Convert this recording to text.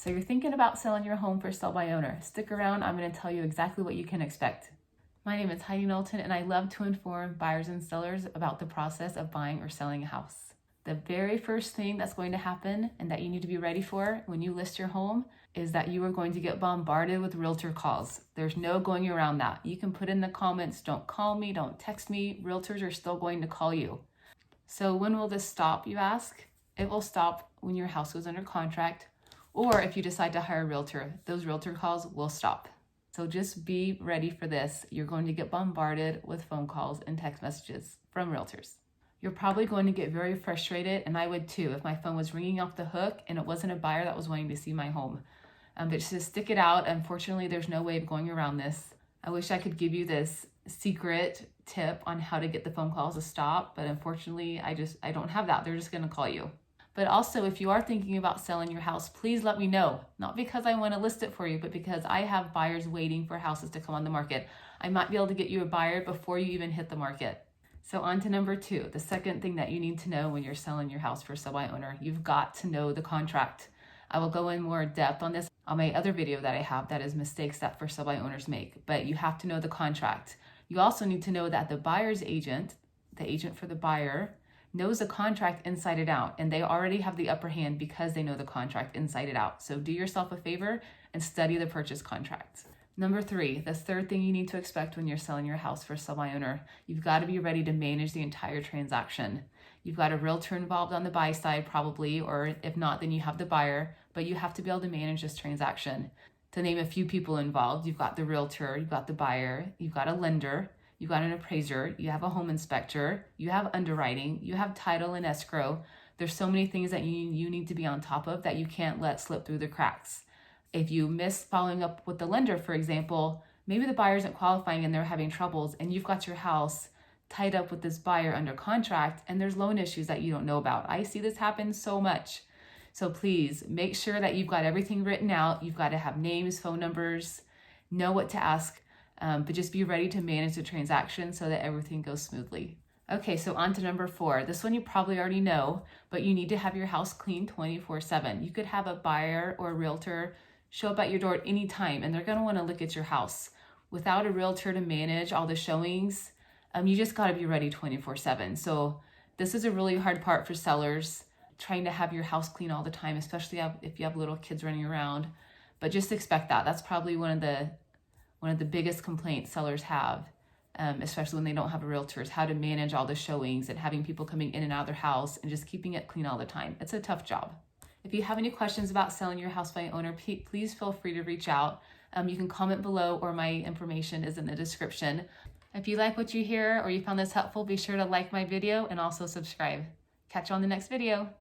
So you're thinking about selling your home for sell by owner. Stick around, I'm going to tell you exactly what you can expect. My name is Heidi Knowlton, and I love to inform buyers and sellers about the process of buying or selling a house. The very first thing that's going to happen and that you need to be ready for when you list your home is that you are going to get bombarded with realtor calls. There's no going around that. You can put in the comments, don't call me, don't text me. Realtors are still going to call you. So when will this stop, you ask? It will stop when your house goes under contract, or if you decide to hire a realtor, those realtor calls will stop. So just be ready for this. You're going to get bombarded with phone calls and text messages from realtors. You're probably going to get very frustrated, and I would too if my phone was ringing off the hook and it wasn't a buyer that was wanting to see my home. But just stick it out. Unfortunately, there's no way of going around this. I wish I could give you this secret tip on how to get the phone calls to stop, but unfortunately, I don't have that. They're just going to call you. But also, if you are thinking about selling your house, please let me know. Not because I want to list it for you, but because I have buyers waiting for houses to come on the market. I might be able to get you a buyer before you even hit the market. So on to number 2, the second thing that you need to know when you're selling your house for sell by owner. You've got to know the contract. I will go in more depth on this on my other video that I have that is mistakes that for sell by owners make, but you have to know the contract. You also need to know that the buyer's agent, the agent for the buyer, knows the contract inside and out, and they already have the upper hand because they know the contract inside and out. So do yourself a favor and study the purchase contract. Number 3, the third thing you need to expect when you're selling your house for sell by owner, you've got to be ready to manage the entire transaction. You've got a realtor involved on the buy side probably, or if not, then you have the buyer, but you have to be able to manage this transaction. To name a few people involved, you've got the realtor, you've got the buyer, you've got a lender, you've got an appraiser, you have a home inspector, you have underwriting, you have title and escrow. There's so many things that you need to be on top of that you can't let slip through the cracks. If you miss following up with the lender, for example, maybe the buyer isn't qualifying and they're having troubles, and you've got your house tied up with this buyer under contract and there's loan issues that you don't know about. I see this happen so much. So please make sure that you've got everything written out. You've got to have names, phone numbers, know what to ask, but just be ready to manage the transaction so that everything goes smoothly. Okay, so on to number 4. This one you probably already know, but you need to have your house clean 24/7. You could have a buyer or a realtor show up at your door at any time, and they're going to want to look at your house. Without a realtor to manage all the showings, you just got to be ready 24/7. So this is a really hard part for sellers, trying to have your house clean all the time, especially if you have little kids running around. But just expect that. That's probably one of the biggest complaints sellers have, especially when they don't have a realtor, is how to manage all the showings and having people coming in and out of their house and just keeping it clean all the time. It's a tough job. If you have any questions about selling your house by owner, please feel free to reach out. You can comment below, or my information is in the description. If you like what you hear or you found this helpful, be sure to like my video and also subscribe. Catch you on the next video.